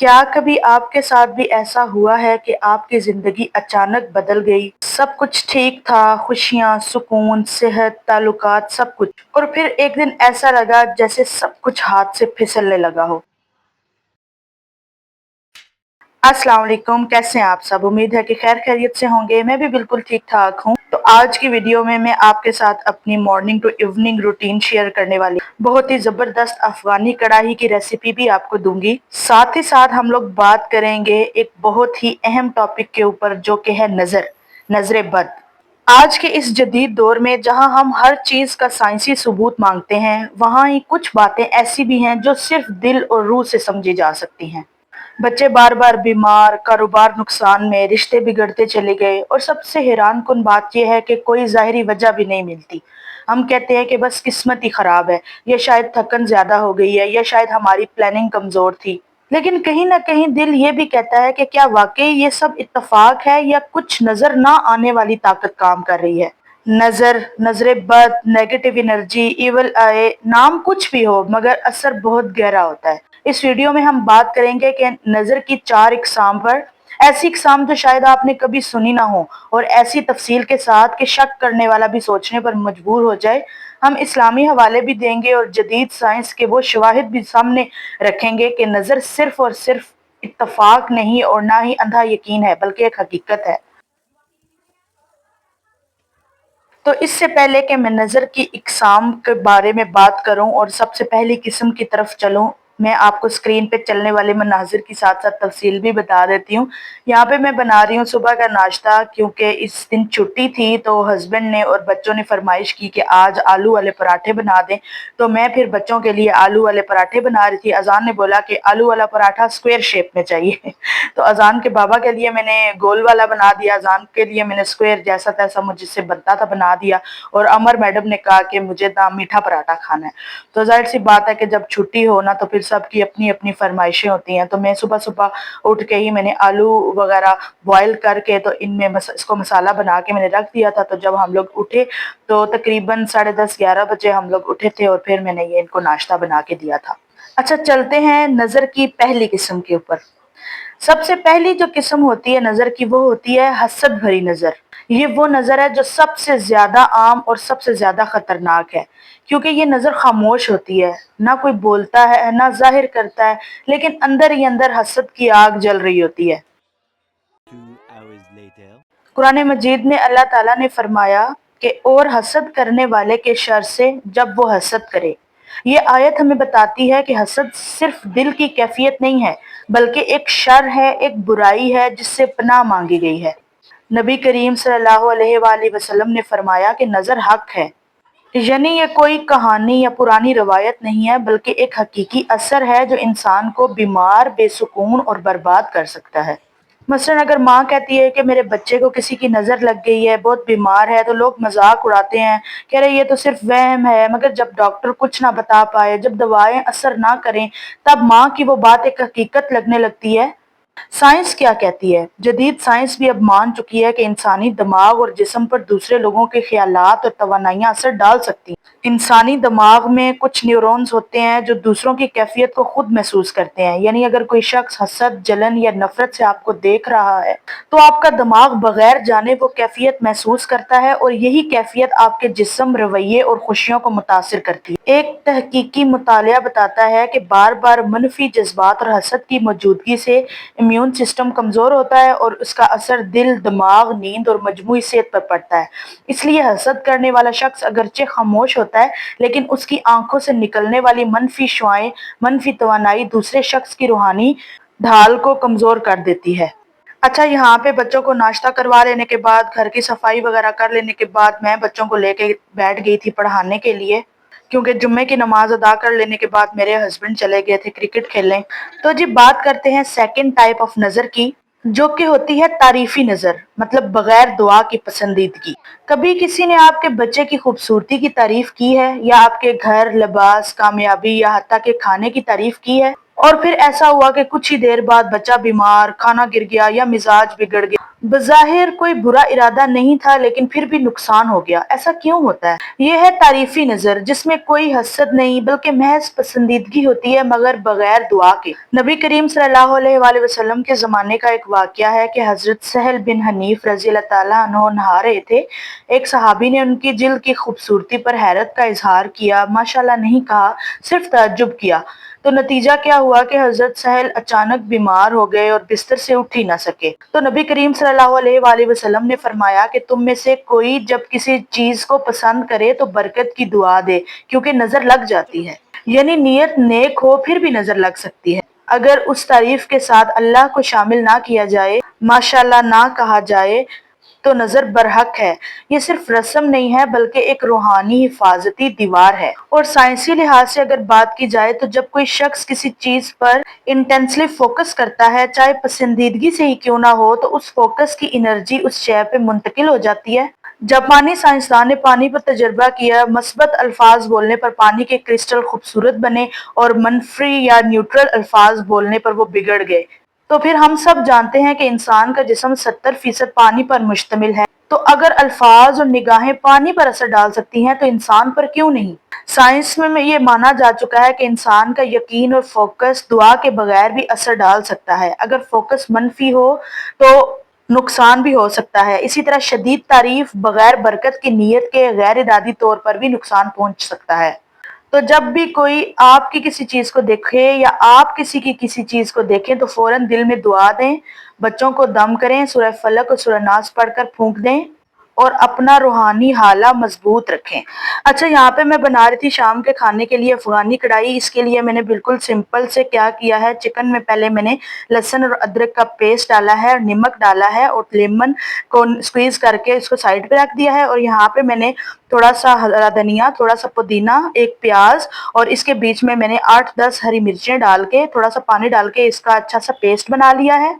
کیا کبھی آپ کے ساتھ بھی ایسا ہوا ہے کہ آپ کی زندگی اچانک بدل گئی؟ سب کچھ ٹھیک تھا، خوشیاں، سکون، صحت، تعلقات، سب کچھ، اور پھر ایک دن ایسا لگا جیسے سب کچھ ہاتھ سے پھسلنے لگا ہو۔ السلام علیکم، کیسے ہیں آپ سب؟ امید ہے کہ خیر خیریت سے ہوں گے۔ میں بھی بالکل ٹھیک ٹھاک ہوں۔ تو آج کی ویڈیو میں آپ کے ساتھ اپنی morning to evening routine share کرنے والی بہت ہی زبردست افغانی کڑاہی کی ریسیپی بھی آپ کو دوں گی۔ ساتھ ہی ساتھ ہم لوگ بات کریں گے ایک بہت ہی اہم ٹاپک کے اوپر، جو کہ ہے نظر بد۔ آج کے اس جدید دور میں جہاں ہم ہر چیز کا سائنسی ثبوت مانگتے ہیں، وہاں ہی کچھ باتیں ایسی بھی ہیں جو صرف دل اور روح سے سمجھی جا سکتی ہیں۔ بچے بار بار بیمار، کاروبار نقصان میں، رشتے بگڑتے چلے گئے، اور سب سے حیران کن بات یہ ہے کہ کوئی ظاہری وجہ بھی نہیں ملتی۔ ہم کہتے ہیں کہ بس قسمت ہی خراب ہے، یا شاید تھکن زیادہ ہو گئی ہے، یا شاید ہماری پلاننگ کمزور تھی۔ لیکن کہیں نہ کہیں دل یہ بھی کہتا ہے کہ کیا واقعی یہ سب اتفاق ہے، یا کچھ نظر نہ آنے والی طاقت کام کر رہی ہے۔ نظر بد، نیگیٹو انرجی، ایول آئے، نام کچھ بھی ہو، مگر اثر بہت گہرا ہوتا ہے۔ اس ویڈیو میں ہم بات کریں گے کہ نظر کی 4 اقسام پر، ایسی اقسام جو شاید آپ نے کبھی سنی نہ ہو، اور ایسی تفصیل کے ساتھ کہ شک کرنے والا بھی سوچنے پر مجبور ہو جائے۔ ہم اسلامی حوالے بھی دیں گے اور جدید سائنس کے وہ شواہد بھی سامنے رکھیں گے کہ نظر صرف اور صرف اتفاق نہیں، اور نہ ہی اندھا یقین ہے، بلکہ ایک حقیقت ہے۔ تو اس سے پہلے کہ میں نظر کی اقسام کے بارے میں بات کروں اور سب سے پہلی قسم کی طرف چلوں، میں آپ کو اسکرین پہ چلنے والے مناظر کی ساتھ ساتھ تفصیل بھی بتا دیتی ہوں۔ یہاں پہ میں بنا رہی ہوں صبح کا ناشتہ، کیونکہ اس دن چھٹی تھی تو ہسبینڈ نے اور بچوں نے فرمائش کی کہ آج آلو والے پراٹھے بنا دیں، تو میں پھر بچوں کے لیے آلو والے پراٹھے بنا رہی تھی۔ اذان نے بولا کہ آلو والا پراٹھا اسکوائر شیپ میں چاہیے، تو اذان کے بابا کے لیے میں نے گول والا بنا دیا، اذان کے لیے میں نے اسکوائر جیسا تیسا مجھ سے بنتا تھا بنا دیا، اور امر میڈم نے کہا کہ مجھے میٹھا پراٹھا کھانا ہے۔ تو ظاہر سی بات ہے کہ جب چھٹی ہو نا، تو پھر سب کی اپنی اپنی فرمائشیں ہوتی ہیں۔ تو میں صبح صبح اٹھ کے ہی میں نے آلو وغیرہ بوائل کر کے، تو ان میں اس کو مسالہ بنا کے میں نے رکھ دیا تھا۔ تو جب ہم لوگ اٹھے تو تقریباً 10:30 11 بجے ہم لوگ اٹھے تھے، اور پھر میں نے یہ ان کو ناشتہ بنا کے دیا تھا۔ اچھا، چلتے ہیں نظر کی پہلی قسم کے اوپر۔ سب سے پہلی جو قسم ہوتی ہے نظر کی، وہ ہوتی ہے حسد بھری نظر۔ یہ وہ نظر ہے جو سب سے زیادہ عام اور سب سے زیادہ خطرناک ہے، کیونکہ یہ نظر خاموش ہوتی ہے، نہ کوئی بولتا ہے، نہ ظاہر کرتا ہے، لیکن اندر ہی اندر حسد کی آگ جل رہی ہوتی ہے۔ قرآن مجید میں اللہ تعالیٰ نے فرمایا کہ اور حسد کرنے والے کے شر سے جب وہ حسد کرے۔ یہ آیت ہمیں بتاتی ہے کہ حسد صرف دل کی کیفیت نہیں ہے، بلکہ ایک شر ہے، ایک برائی ہے جس سے پناہ مانگی گئی ہے۔ نبی کریم صلی اللہ علیہ وآلہ وسلم نے فرمایا کہ نظر حق ہے، یعنی یہ کوئی کہانی یا پرانی روایت نہیں ہے، بلکہ ایک حقیقی اثر ہے جو انسان کو بیمار، بے سکون اور برباد کر سکتا ہے۔ مثلا اگر ماں کہتی ہے کہ میرے بچے کو کسی کی نظر لگ گئی ہے، بہت بیمار ہے، تو لوگ مذاق اڑاتے ہیں، کہہ رہے یہ تو صرف وہم ہے۔ مگر جب ڈاکٹر کچھ نہ بتا پائے، جب دوائیں اثر نہ کریں، تب ماں کی وہ بات ایک حقیقت لگنے لگتی ہے۔ سائنس کیا کہتی ہے؟ جدید سائنس بھی اب مان چکی ہے کہ انسانی دماغ اور جسم پر دوسرے لوگوں کے خیالات اور توانائیاں اثر ڈال سکتی ہیں۔ انسانی دماغ میں کچھ نیورونز ہوتے ہیں جو دوسروں کی کیفیت کو خود محسوس کرتے ہیں، یعنی اگر کوئی شخص حسد، جلن یا نفرت سے آپ کو دیکھ رہا ہے، تو آپ کا دماغ بغیر جانے وہ کیفیت محسوس کرتا ہے، اور یہی کیفیت آپ کے جسم، رویے اور خوشیوں کو متاثر کرتی ہے۔ ایک تحقیقی مطالعہ بتاتا ہے کہ بار بار منفی جذبات اور حسد کی موجودگی سے امیون سسٹم کمزور ہوتا ہے، اور اس کا اثر دل، دماغ، نیند اور مجموعی صحت پر پڑتا ہے۔ اس لیے حسد کرنے والا شخص اگرچہ خاموش ہوتا ہے، لیکن اس کی آنکھوں سے نکلنے والی منفی شعاعیں، منفی توانائی دوسرے شخص کی روحانی ڈھال کو کمزور کر دیتی ہے۔ اچھا، یہاں پہ بچوں کو ناشتہ کروا لینے کے بعد، گھر کی صفائی وغیرہ کر لینے کے بعد، میں بچوں کو لے کے بیٹھ گئی تھی پڑھانے کے لیے، کیونکہ جمعے کی نماز ادا کر لینے کے بعد میرے ہسبینڈ چلے گئے تھے کرکٹ کھیلنے۔ تو جی بات کرتے ہیں سیکنڈ ٹائپ آف نظر کی، جو کہ ہوتی ہے تعریفی نظر، مطلب بغیر دعا کی پسندیدگی۔ کبھی کسی نے آپ کے بچے کی خوبصورتی کی تعریف کی ہے، یا آپ کے گھر، لباس، کامیابی یا حتیٰ کہ کھانے کی تعریف کی ہے؟ اور پھر ایسا ہوا کہ کچھ ہی دیر بعد بچہ بیمار، کھانا گر گیا یا مزاج بگڑ گیا۔ بظاہر کوئی برا ارادہ نہیں تھا لیکن پھر بھی نقصان ہو گیا۔ ایسا کیوں ہوتا ہے؟ یہ ہے تعریفی نظر، جس میں کوئی حسد نہیں بلکہ محض پسندیدگی ہوتی ہے، مگر بغیر دعا کے۔ نبی کریم صلی اللہ علیہ وآلہ وسلم کے زمانے کا ایک واقعہ ہے کہ حضرت سہل بن حنیف رضی اللہ تعالیٰ عنہ نہا رہے تھے۔ ایک صحابی نے ان کی جلد کی خوبصورتی پر حیرت کا اظہار کیا، ماشاءاللہ نہیں کہا، صرف تعجب کیا۔ تو نتیجہ کیا ہوا کہ حضرت سہل اچانک بیمار ہو گئے اور بستر سے اٹھ ہی نہ سکے۔ تو نبی کریم صلی اللہ علیہ وآلہ وسلم نے فرمایا کہ تم میں سے کوئی جب کسی چیز کو پسند کرے تو برکت کی دعا دے، کیونکہ نظر لگ جاتی ہے۔ یعنی نیت نیک ہو پھر بھی نظر لگ سکتی ہے۔ اگر اس تعریف کے ساتھ اللہ کو شامل نہ کیا جائے، ماشاءاللہ نہ کہا جائے، تو نظر برحق ہے۔ یہ صرف رسم نہیں ہے بلکہ ایک روحانی حفاظتی دیوار ہے۔ اور سائنسی لحاظ سے اگر بات کی جائے تو جب کوئی شخص کسی چیز پر انٹینسلی فوکس کرتا ہے، چاہے پسندیدگی سے ہی کیوں نہ ہو، تو اس فوکس کی انرجی اس شے پہ منتقل ہو جاتی ہے۔ جاپانی سائنسدان نے پانی پر تجربہ کیا، مثبت الفاظ بولنے پر پانی کے کرسٹل خوبصورت بنے اور منفی یا نیوٹرل الفاظ بولنے پر وہ بگڑ گئے۔ تو پھر ہم سب جانتے ہیں کہ انسان کا جسم 70% پانی پر مشتمل ہے، تو اگر الفاظ اور نگاہیں پانی پر اثر ڈال سکتی ہیں تو انسان پر کیوں نہیں؟ سائنس میں یہ مانا جا چکا ہے کہ انسان کا یقین اور فوکس دعا کے بغیر بھی اثر ڈال سکتا ہے۔ اگر فوکس منفی ہو تو نقصان بھی ہو سکتا ہے۔ اسی طرح شدید تعریف بغیر برکت کی نیت کے غیر ارادی طور پر بھی نقصان پہنچ سکتا ہے۔ تو جب بھی کوئی آپ کی کسی چیز کو دیکھے یا آپ کسی کی کسی چیز کو دیکھیں تو فوراً دل میں دعا دیں، بچوں کو دم کریں، سورہ فلق اور سورہ ناس پڑھ کر پھونک دیں اور اپنا روحانی حالہ مضبوط رکھیں۔ اچھا، یہاں پہ میں بنا رہی تھی شام کے کھانے کے لیے افغانی کڑھائی۔ اس کے لیے میں نے بالکل سمپل سے کیا کیا ہے، چکن میں پہلے میں نے لہسن اور ادرک کا پیسٹ ڈالا ہے اور نمک ڈالا ہے اور لیمن کو سکویز کر کے اس کو سائڈ پہ رکھ دیا ہے، اور یہاں پہ میں نے تھوڑا سا ہرا دھنیا، تھوڑا سا پودینہ، ایک پیاز، اور اس کے بیچ میں نے 8-10 ہری مرچیں ڈال کے تھوڑا سا پانی ڈال کے اس کا اچھا سا پیسٹ بنا لیا ہے۔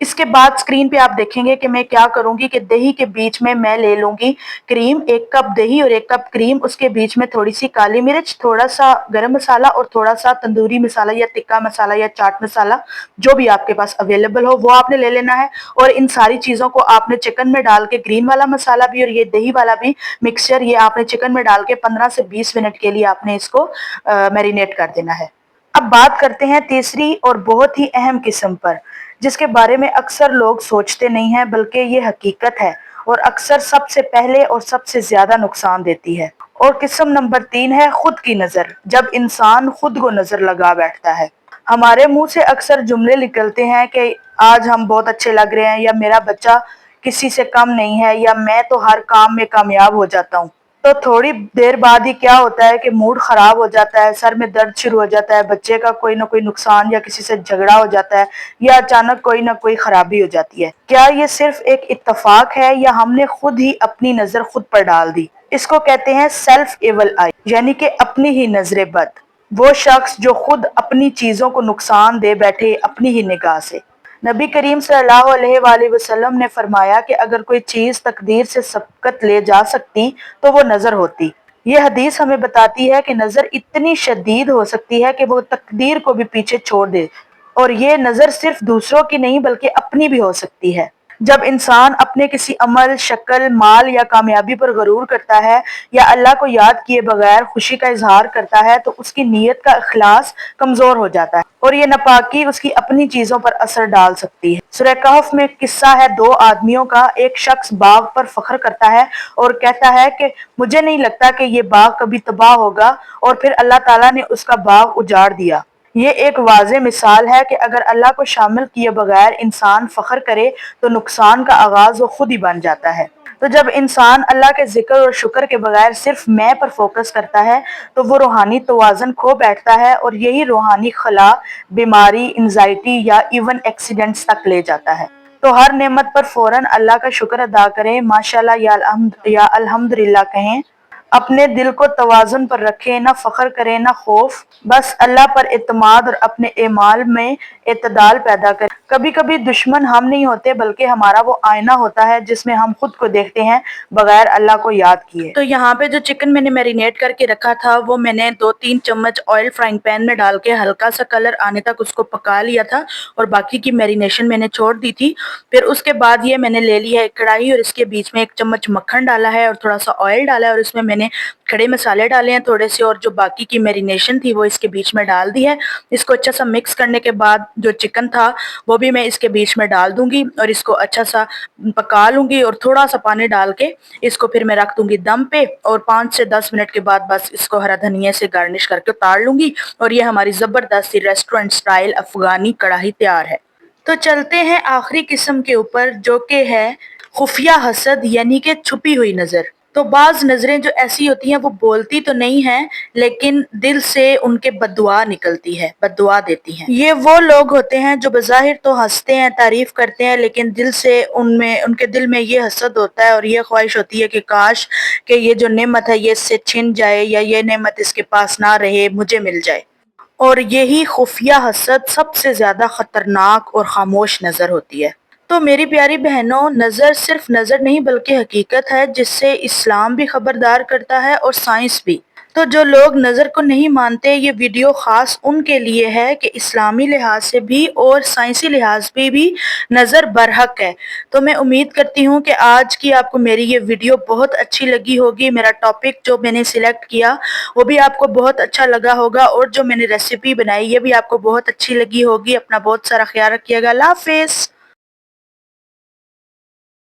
اس کے بعد اسکرین پہ آپ دیکھیں گے کہ میں کیا کروں گی کہ دہی کے بیچ میں لے لوں گی کریم، 1 کپ دہی اور 1 کپ کریم، اس کے بیچ میں تھوڑی سی کالی مرچ، تھوڑا سا گرم مسالہ اور تھوڑا سا تندوری مسالہ یا ٹکا مسالہ یا چاٹ مسالہ، جو بھی آپ کے پاس اویلیبل ہو وہ آپ نے لے لینا ہے۔ اور ان ساری چیزوں کو آپ نے چکن میں ڈال کے، گرین والا مسالہ بھی اور یہ دہی والا بھی مکسچر، یہ آپ نے چکن میں ڈال کے 15 سے 20 منٹ کے لیے آپ نے اس کو میرینیٹ کر دینا ہے۔ اب بات کرتے ہیں تیسری اور بہت ہی اہم قسم پر، جس کے بارے میں اکثر لوگ سوچتے نہیں ہیں بلکہ یہ حقیقت ہے اور اکثر سب سے پہلے اور سب سے زیادہ نقصان دیتی ہے۔ اور قسم نمبر 3 ہے خود کی نظر، جب انسان خود کو نظر لگا بیٹھتا ہے۔ ہمارے منہ سے اکثر جملے نکلتے ہیں کہ آج ہم بہت اچھے لگ رہے ہیں، یا میرا بچہ کسی سے کم نہیں ہے، یا میں تو ہر کام میں کامیاب ہو جاتا ہوں۔ تو تھوڑی دیر بعد ہی کیا ہوتا ہے کہ موڈ خراب ہو جاتا ہے، سر میں درد شروع ہو جاتا ہے، بچے کا کوئی نہ کوئی نقصان یا کسی سے جھگڑا ہو جاتا ہے، یا اچانک کوئی نہ کوئی خرابی ہو جاتی ہے۔ کیا یہ صرف ایک اتفاق ہے یا ہم نے خود ہی اپنی نظر خود پر ڈال دی؟ اس کو کہتے ہیں سیلف ایول آئی، یعنی کہ اپنی ہی نظر بد۔ وہ شخص جو خود اپنی چیزوں کو نقصان دے بیٹھے اپنی ہی نگاہ سے۔ نبی کریم صلی اللہ علیہ وآلہ وسلم نے فرمایا کہ اگر کوئی چیز تقدیر سے سبقت لے جا سکتی تو وہ نظر ہوتی۔ یہ حدیث ہمیں بتاتی ہے کہ نظر اتنی شدید ہو سکتی ہے کہ وہ تقدیر کو بھی پیچھے چھوڑ دے، اور یہ نظر صرف دوسروں کی نہیں بلکہ اپنی بھی ہو سکتی ہے۔ جب انسان اپنے کسی عمل، شکل، مال یا کامیابی پر غرور کرتا ہے یا اللہ کو یاد کیے بغیر خوشی کا اظہار کرتا ہے تو اس کی نیت کا اخلاص کمزور ہو جاتا ہے، اور یہ ناپاکی اس کی اپنی چیزوں پر اثر ڈال سکتی ہے۔ سورہ کہف میں قصہ ہے 2 آدمیوں کا۔ ایک شخص باغ پر فخر کرتا ہے اور کہتا ہے کہ مجھے نہیں لگتا کہ یہ باغ کبھی تباہ ہوگا، اور پھر اللہ تعالیٰ نے اس کا باغ اجاڑ دیا۔ یہ ایک واضح مثال ہے کہ اگر اللہ کو شامل کیے بغیر انسان فخر کرے تو نقصان کا آغاز وہ خود ہی بن جاتا ہے۔ تو جب انسان اللہ کے ذکر اور شکر کے بغیر صرف میں پر فوکس کرتا ہے تو وہ روحانی توازن کھو بیٹھتا ہے، اور یہی روحانی خلا بیماری، انزائٹی یا ایون ایکسیڈنٹس تک لے جاتا ہے۔ تو ہر نعمت پر فوراً اللہ کا شکر ادا کریں، ماشاءاللہ یا الحمدللہ کہیں، اپنے دل کو توازن پر رکھیں، نہ فخر کریں نہ خوف، بس اللہ پر اعتماد اور اپنے اعمال میں اعتدال پیدا کریں۔ کبھی کبھی دشمن ہم نہیں ہوتے بلکہ ہمارا وہ آئینہ ہوتا ہے جس میں ہم خود کو دیکھتے ہیں بغیر اللہ کو یاد کیے۔ تو یہاں پہ جو چکن میں نے میرینیٹ کر کے رکھا تھا وہ میں نے 2-3 چمچ آئل فرائنگ پین میں ڈال کے ہلکا سا کلر آنے تک اس کو پکا لیا تھا اور باقی کی میرینیشن میں نے چھوڑ دی تھی۔ پھر اس کے بعد یہ میں نے لے لی ہے ایک کڑھائی اور اس کے بیچ میں 1 چمچ مکھن ڈالا ہے اور تھوڑا سا آئل ڈالا ہے اور اس میں نے کھڑے مسالے ڈالے ہیں تھوڑے سے اور جو باقی کی میرینیشن تھی وہ اس کے بیچ میں ڈال دی ہے۔ اس کو اچھا سا مکس کرنے کے بعد جو چکن تھا وہ بھی میں اس کے بیچ میں ڈال دوں گی اور اس کو اچھا سا پکا لوں گی اور تھوڑا سا پانی ڈال کے اس کو پھر میں رکھ دوں گی دم پہ اور 5 سے 10 منٹ کے بعد بس اس کو ہرا دھنیا سے گارنش کر کے اتار لوں گی اور یہ ہماری زبردست ریسٹورنٹ سٹائل افغانی کڑاہی تیار ہے۔ تو چلتے ہیں آخری قسم کے اوپر جو کہ ہے خفیہ حسد یعنی کہ چھپی ہوئی نظر۔ تو بعض نظریں جو ایسی ہوتی ہیں وہ بولتی تو نہیں ہیں لیکن دل سے ان کے بد دعا نکلتی ہے، بد دعا دیتی ہیں۔ یہ وہ لوگ ہوتے ہیں جو بظاہر تو ہنستے ہیں، تعریف کرتے ہیں لیکن دل سے ان کے دل میں یہ حسد ہوتا ہے اور یہ خواہش ہوتی ہے کہ کاش کہ یہ جو نعمت ہے یہ اس سے چھن جائے یا یہ نعمت اس کے پاس نہ رہے، مجھے مل جائے۔ اور یہی خفیہ حسد سب سے زیادہ خطرناک اور خاموش نظر ہوتی ہے۔ تو میری پیاری بہنوں، نظر صرف نظر نہیں بلکہ حقیقت ہے جس سے اسلام بھی خبردار کرتا ہے اور سائنس بھی۔ تو جو لوگ نظر کو نہیں مانتے یہ ویڈیو خاص ان کے لیے ہے کہ اسلامی لحاظ سے بھی اور سائنسی لحاظ پہ بھی نظر برحق ہے۔ تو میں امید کرتی ہوں کہ آج کی آپ کو میری یہ ویڈیو بہت اچھی لگی ہوگی، میرا ٹاپک جو میں نے سلیکٹ کیا وہ بھی آپ کو بہت اچھا لگا ہوگا اور جو میں نے ریسیپی بنائی یہ بھی آپ کو بہت اچھی لگی ہوگی۔ اپنا بہت سارا خیال رکھیے گا۔ اللہ حافظ۔